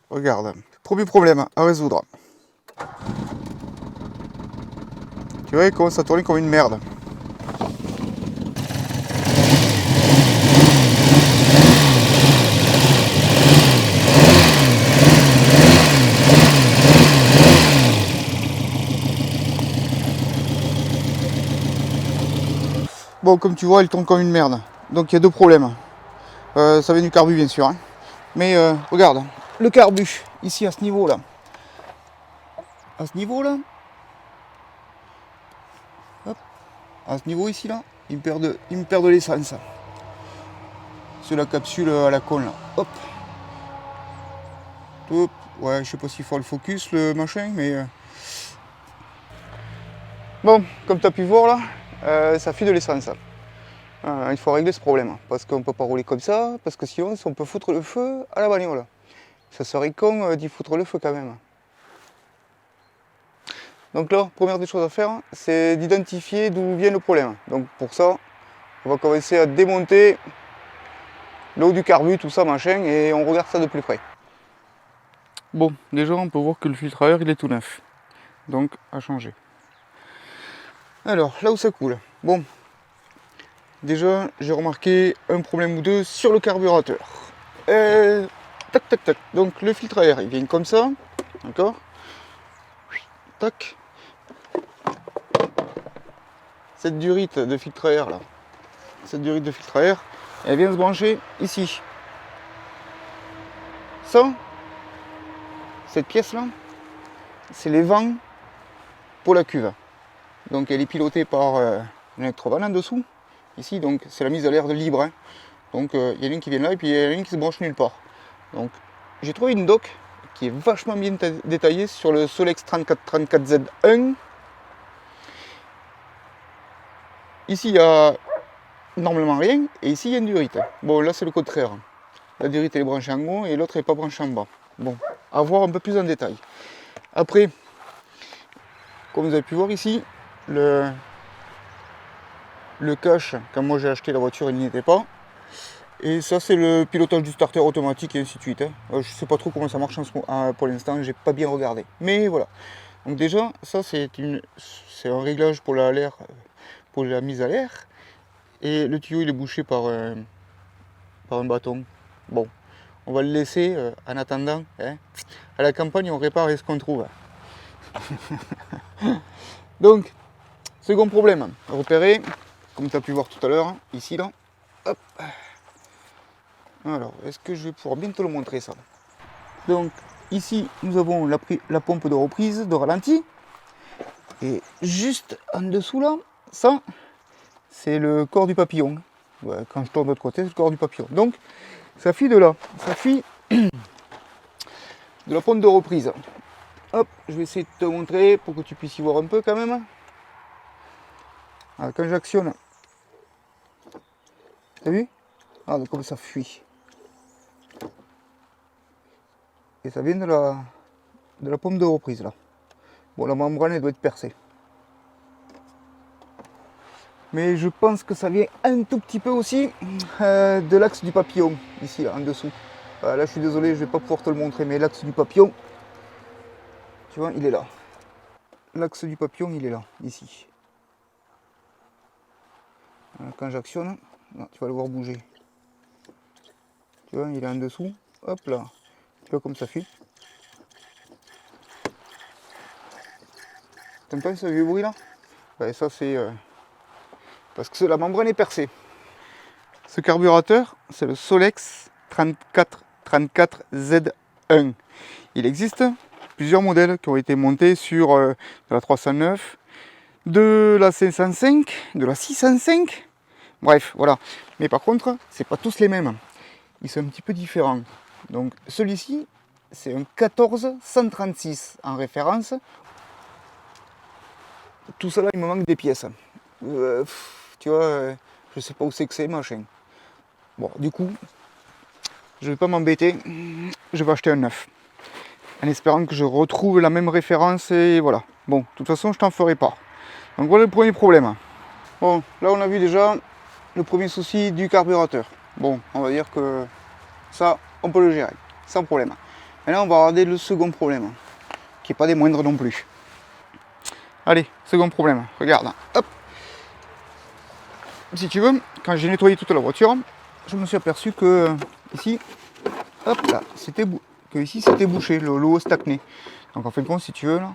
regarde, premier problème à résoudre. Tu vois, il commence à tourner comme une merde. Bon, comme tu vois, il tourne comme une merde. Donc il y a deux problèmes. Ça vient du carbu, bien sûr. Hein. Mais regarde, le carbu, ici à ce niveau-là. À ce niveau-là. Hop. À ce niveau ici, là, il me perd de l'essence. C'est la capsule à la con, là. Hop. Hop. Ouais, je sais pas s'il faut le focus, le machin, mais... Bon, comme tu as pu voir, là, ça fuit de l'essence. Il faut régler ce problème, parce qu'on ne peut pas rouler comme ça, parce que sinon on peut foutre le feu à la bagnole. Ça serait con d'y foutre le feu quand même. Donc là, première des choses à faire, c'est d'identifier d'où vient le problème. Donc pour ça, on va commencer à démonter l'eau du carbu, tout ça machin, et on regarde ça de plus près. Bon, déjà on peut voir que le filtre à air il est tout neuf, donc à changer. Alors, là où ça coule, bon, déjà, j'ai remarqué un problème ou deux sur le carburateur. Tac, tac, tac. Donc le filtre à air, il vient comme ça. D'accord. Tac. Cette durite de filtre à air, là. Cette durite de filtre à air, elle vient se brancher ici. Ça, cette pièce-là, c'est les vents pour la cuve. Donc elle est pilotée par un électrovanne en dessous. Ici, donc c'est la mise à l'air de libre. Hein. Donc il y a une qui vient là et puis il y a une qui se branche nulle part. Donc j'ai trouvé une doc qui est vachement bien détaillée sur le Solex 3434Z1. Ici il y a normalement rien et ici il y a une durite. Bon là c'est le contraire. La durite elle est branchée en haut et l'autre n'est pas branchée en bas. Bon, à voir un peu plus en détail. Après, comme vous avez pu voir ici, le cache, quand moi j'ai acheté la voiture, il n'y était pas. Et ça c'est le pilotage du starter automatique et ainsi de suite. Je sais pas trop comment ça marche pour l'instant, j'ai pas bien regardé. Mais voilà. Donc déjà, ça c'est un réglage pour la mise à l'air. Et le tuyau il est bouché par un bâton. Bon, on va le laisser en attendant. Hein. À la campagne on répare ce qu'on trouve. Donc, second problème, repéré, comme tu as pu voir tout à l'heure, ici là. Hop. Alors, est-ce que je vais pouvoir bien te le montrer ça? Donc, ici, nous avons la pompe de reprise, de ralenti. Et juste en dessous là, ça, c'est le corps du papillon. Ouais, quand je tourne de l'autre côté, c'est le corps du papillon. Donc, ça fuit de là. Ça fuit de la pompe de reprise. Hop, je vais essayer de te montrer pour que tu puisses y voir un peu quand même. Alors, quand j'actionne, t'as vu? Ah, comme ça fuit. Et ça vient de la pompe de reprise là. Bon, la membrane elle doit être percée. Mais je pense que ça vient un tout petit peu aussi de l'axe du papillon, ici là, en dessous. Là je suis désolé, je vais pas pouvoir te le montrer, mais l'axe du papillon, tu vois, il est là. L'axe du papillon, il est là, ici. Quand j'actionne, tu vas le voir bouger. Tu vois, il est en dessous. Hop là. Tu vois comme ça fuit. T'entends ce vieux bruit là? Ouais, ça c'est parce que la membrane est percée. Ce carburateur, c'est le Solex 3434Z1. Il existe plusieurs modèles qui ont été montés sur de la 309, de la 505, de la 605. Bref, voilà. Mais par contre, c'est pas tous les mêmes. Ils sont un petit peu différents. Donc celui-ci, c'est un 14136 en référence. Tout ça là, il me manque des pièces. Tu vois, je sais pas où c'est que c'est, machin. Bon, du coup, je vais pas m'embêter. Je vais acheter un neuf. En espérant que je retrouve la même référence et voilà. Bon, de toute façon, je t'en ferai pas. Donc voilà le premier problème. Bon, là on a vu déjà le premier souci du carburateur. Bon, on va dire que ça, on peut le gérer, sans problème. Maintenant, on va regarder le second problème, qui n'est pas des moindres non plus. Allez, second problème, regarde, hop. Si tu veux, quand j'ai nettoyé toute la voiture, je me suis aperçu que ici, hop là, c'était bouché, l'eau stagnait. Donc en fin de compte, si tu veux, là,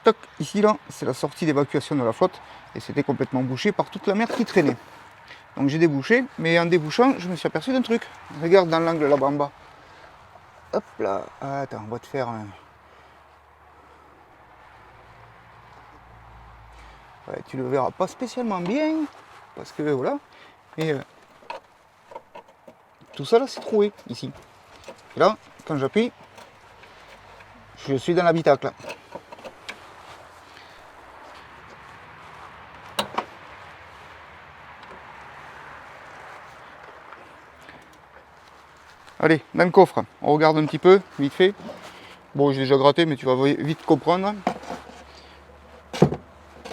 toc, ici là, c'est la sortie d'évacuation de la flotte, et c'était complètement bouché par toute la merde qui traînait. Donc j'ai débouché, mais en débouchant, je me suis aperçu d'un truc. Regarde dans l'angle là-bas en bas. Hop là, attends, on va te faire un... Ouais, tu le verras pas spécialement bien, parce que voilà, mais tout ça là c'est troué ici. Et là, quand j'appuie, je suis dans l'habitacle. Allez, dans le coffre, on regarde un petit peu, vite fait. Bon, j'ai déjà gratté, mais tu vas vite comprendre.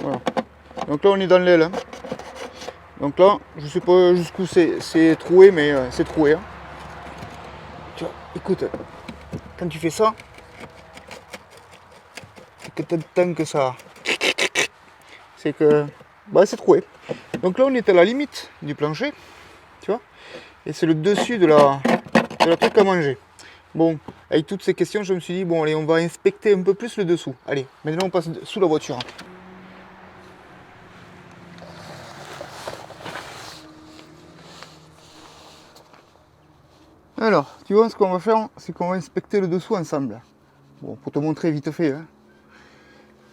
Voilà. Donc là, on est dans l'aile. Hein. Donc là, je sais pas jusqu'où c'est troué, mais c'est troué. Hein. Tu vois, écoute, quand tu fais ça, que tu entends que ça... C'est que... Bah, c'est troué. Donc là, on est à la limite du plancher, tu vois. Et c'est le dessus de la truc à manger. Bon, avec toutes ces questions, je me suis dit, bon, allez, on va inspecter un peu plus le dessous. Allez, maintenant, on passe sous la voiture. Alors, tu vois, ce qu'on va faire, c'est qu'on va inspecter le dessous ensemble. Bon, pour te montrer vite fait. Hein.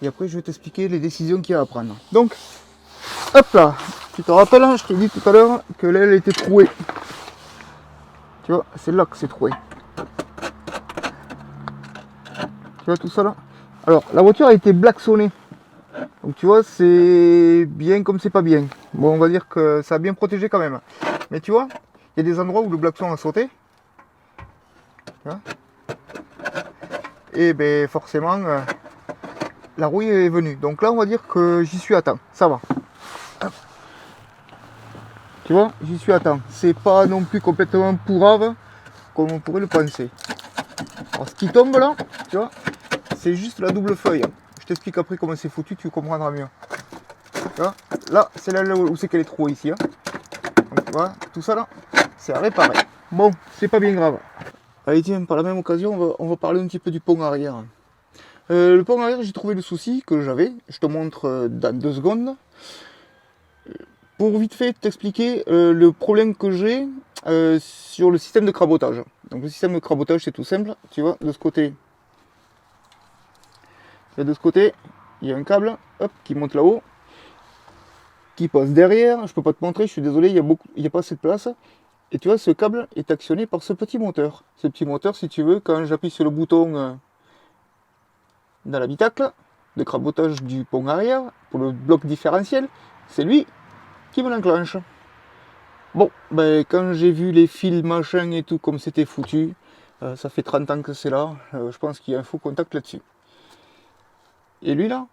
Et après, je vais t'expliquer les décisions qu'il y a à prendre. Donc, hop là, tu te rappelles, je t'ai dit tout à l'heure que l'aile était trouée. Tu vois, c'est là que c'est troué. Tu vois tout ça là? Alors, la voiture a été blacksonnée. Donc tu vois, c'est bien comme c'est pas bien. Bon, on va dire que ça a bien protégé quand même. Mais tu vois, il y a des endroits où le blackson a sauté. Et ben forcément, la rouille est venue. Donc là, on va dire que j'y suis à temps. Ça va. Tu vois, j'y suis à temps. C'est pas non plus complètement pourrave comme on pourrait le penser. Alors ce qui tombe là, tu vois, c'est juste la double feuille. Je t'explique après comment c'est foutu, tu comprendras mieux. Tu vois, là, c'est là où c'est qu'elle est trouée ici. Hein. Donc, tu vois, tout ça là, c'est à réparer. Bon, c'est pas bien grave. Allez tiens, par la même occasion, on va parler un petit peu du pont arrière. Le pont arrière, j'ai trouvé le souci que j'avais. Je te montre dans 2 secondes. Pour vite fait t'expliquer le problème que j'ai sur le système de crabotage. Donc le système de crabotage, c'est tout simple. Tu vois, de ce côté, il y a un câble hop, qui monte là-haut, qui passe derrière. Je peux pas te montrer, je suis désolé, il y a pas assez de place. Et tu vois, ce câble est actionné par ce petit moteur. Ce petit moteur, si tu veux, quand j'appuie sur le bouton dans l'habitacle de crabotage du pont arrière, pour le bloc différentiel, c'est lui qui me l'enclenche. Bon, ben quand j'ai vu les fils machin et tout, comme c'était foutu, ça fait 30 ans que c'est là, je pense qu'il y a un faux contact là-dessus. Et lui là,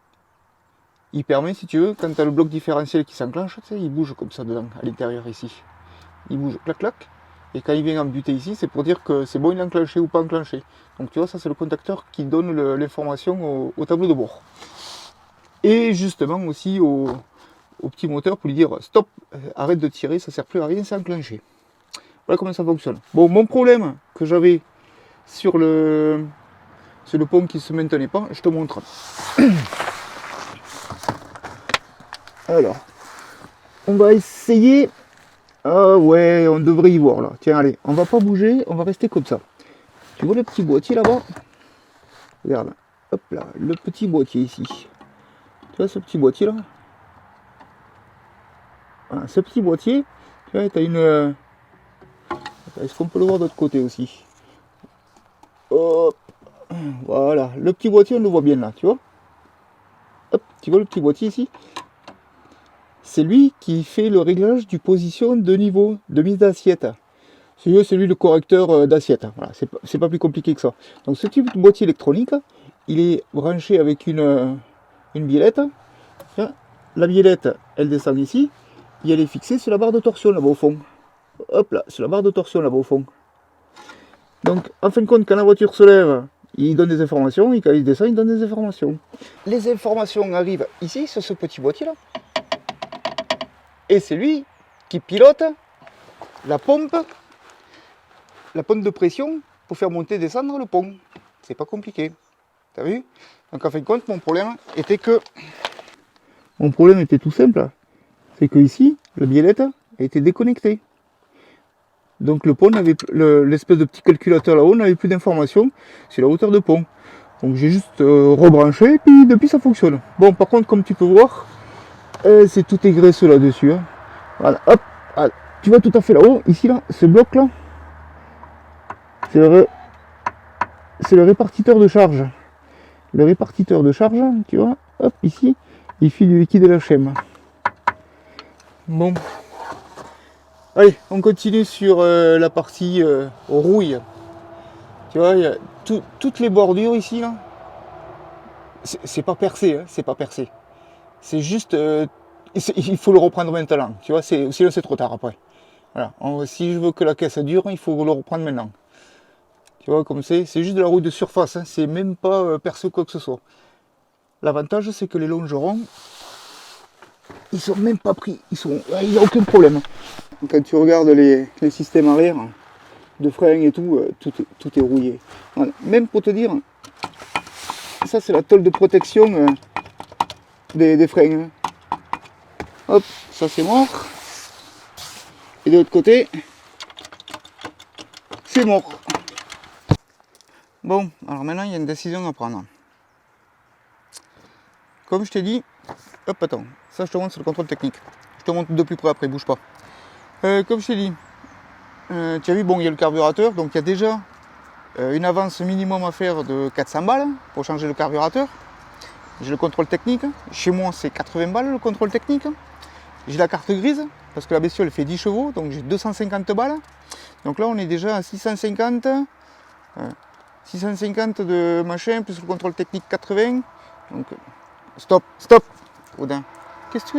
il permet, si tu veux, quand tu as le bloc différentiel qui s'enclenche, tu sais, il bouge comme ça dedans, à l'intérieur ici. Il bouge, clac clac, et quand il vient en buter ici, c'est pour dire que c'est bon, il est enclenché ou pas enclenché. Donc tu vois, ça c'est le contacteur qui donne l'information au tableau de bord. Et justement aussi au petit moteur pour lui dire stop, arrête de tirer, ça sert plus à rien, c'est enclenché. Voilà comment ça fonctionne. Bon, mon problème que j'avais sur le pont qui se maintenait pas, je te montre. Alors, on va essayer. Ah ouais, on devrait y voir là. Tiens, allez, on va pas bouger, on va rester comme ça. Tu vois le petit boîtier là-bas? Regarde, hop là, le petit boîtier ici. Tu vois ce petit boîtier là? Voilà, ce petit boîtier, tu vois, tu as une... Est-ce qu'on peut le voir de l'autre côté aussi? Hop, voilà, le petit boîtier, on le voit bien là, tu vois? Hop, tu vois le petit boîtier ici? C'est lui qui fait le réglage du position de niveau, de mise d'assiette. C'est lui le correcteur d'assiette. Voilà, c'est pas plus compliqué que ça. Donc ce petit boîtier électronique, il est branché avec une biellette. La biellette, elle descend ici, et elle est fixée sur la barre de torsion là-bas au fond. Hop là, sur la barre de torsion là-bas au fond. Donc, en fin de compte, quand la voiture se lève, il donne des informations, et quand il descend, il donne des informations. Les informations arrivent ici, sur ce petit boîtier-là. Et c'est lui qui pilote la pompe de pression pour faire monter et descendre le pont. C'est pas compliqué. T'as vu? Donc, en fin de compte, mon problème était tout simple. C'est que ici, la biellette a été déconnectée. Donc le pont n'avait l'espèce de petit calculateur là-haut n'avait plus d'informations sur la hauteur de pont. Donc j'ai juste rebranché et puis depuis ça fonctionne. Bon, par contre, comme tu peux voir, c'est tout est graisseux là-dessus. Hein. Voilà, hop, voilà. Tu vois tout à fait là-haut, ici là, ce bloc là, c'est le répartiteur de charge. Le répartiteur de charge, tu vois, hop, ici, il file du liquide HM. Bon. Allez, on continue sur la partie rouille. Tu vois, il y a toutes les bordures ici, là. C'est pas percé, hein, c'est pas percé. C'est juste, il faut le reprendre maintenant. Tu vois, sinon c'est trop tard après. Voilà. Si je veux que la caisse dure, il faut le reprendre maintenant. Tu vois, comme c'est juste de la rouille de surface. Hein, c'est même pas percé quoi que ce soit. L'avantage, c'est que les longerons, ils sont même pas pris. Il n'y a aucun problème. Quand tu regardes les systèmes arrière, de freins et tout, tout est rouillé. Voilà. Même pour te dire, ça c'est la tôle de protection des freins. Hop, ça c'est mort. Et de l'autre côté, c'est mort. Bon, alors maintenant il y a une décision à prendre. Comme je t'ai dit, hop, attends, ça je te montre sur le contrôle technique. Je te montre de plus près après, bouge pas. Comme je t'ai dit, tu as vu, bon, il y a le carburateur, donc il y a déjà une avance minimum à faire de 400 balles pour changer le carburateur. J'ai le contrôle technique, chez moi c'est 80 balles le contrôle technique. J'ai la carte grise, parce que la bestiole fait 10 chevaux, donc j'ai 250 balles. Donc là on est déjà à 650 de machin, plus le contrôle technique 80. Donc stop, Odin. Qu'est-ce que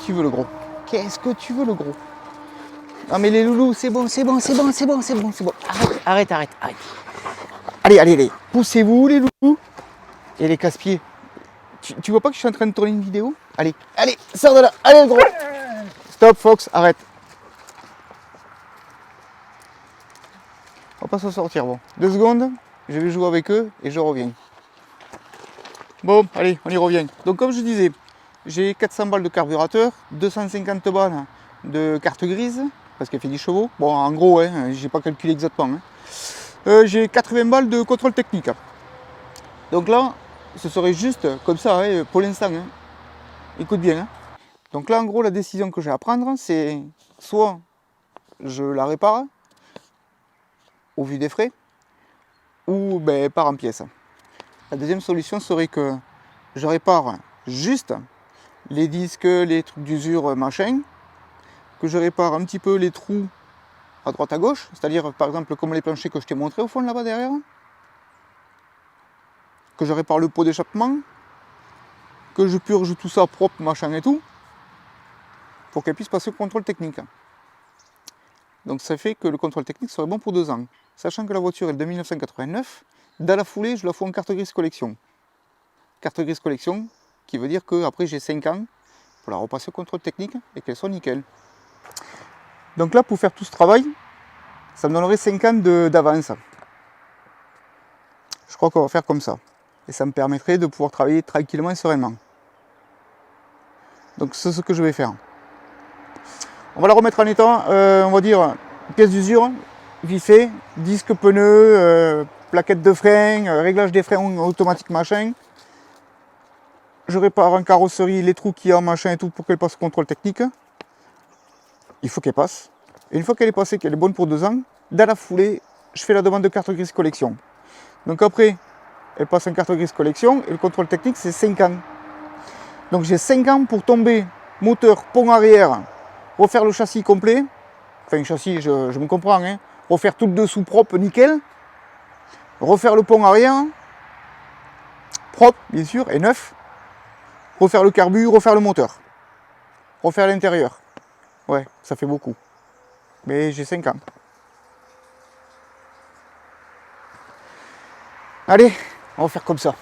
tu veux le gros? Qu'est-ce que tu veux le gros? Non mais les loulous, c'est bon. Arrête. Allez. Poussez-vous les loulous. Et les casse-pieds. Tu vois pas que je suis en train de tourner une vidéo? Allez, sors de là. Allez le gros. Stop Fox, arrête. On va pas s'en sortir, bon. 2 secondes, je vais jouer avec eux et je reviens. Bon, allez, on y revient. Donc comme je disais, j'ai 400 balles de carburateur, 250 balles de carte grise, parce qu'elle fait 10 chevaux. Bon, en gros, hein, j'ai pas calculé exactement. Hein. J'ai 80 balles de contrôle technique. Donc là, ce serait juste comme ça, hein, pour l'instant. Hein. Écoute bien. Hein. Donc là, en gros, la décision que j'ai à prendre, c'est soit je la répare, au vu des frais, ou ben, part en pièces. La deuxième solution serait que je répare juste les disques, les trucs d'usure, machin, que je répare un petit peu les trous à droite à gauche, c'est-à-dire par exemple comme les planchers que je t'ai montré au fond là-bas derrière, que je répare le pot d'échappement, que je purge tout ça propre, machin et tout, pour qu'elle puisse passer au contrôle technique. Donc ça fait que le contrôle technique serait bon pour 2 ans. Sachant que la voiture est de 1989, dans la foulée, je la fous en carte grise collection. Carte grise collection, qui veut dire qu'après j'ai 5 ans pour la repasser au contrôle technique et qu'elle soit nickel. Donc là, pour faire tout ce travail, ça me donnerait 5 ans d'avance. Je crois qu'on va faire comme ça. Et ça me permettrait de pouvoir travailler tranquillement et sereinement. Donc c'est ce que je vais faire. On va la remettre en état, on va dire, pièce d'usure, vite fait, disque, pneus, plaquette de frein, réglage des freins automatique, machin. Je répare en carrosserie les trous qu'il y a, machin et tout, pour qu'elle passe au contrôle technique. Il faut qu'elle passe. Et une fois qu'elle est passée, qu'elle est bonne pour 2 ans, dans la foulée, je fais la demande de carte grise collection. Donc après, elle passe en carte grise collection, et le contrôle technique, c'est 5 ans. Donc j'ai 5 ans pour tomber moteur, pont arrière, refaire le châssis complet. Enfin, le châssis, je me comprends, hein. Refaire tout le dessous propre, nickel. Refaire le pont arrière, propre, bien sûr, et neuf. Refaire le carbu, refaire le moteur. Refaire l'intérieur. Ouais, ça fait beaucoup. Mais j'ai 5 ans. Allez, on va faire comme ça.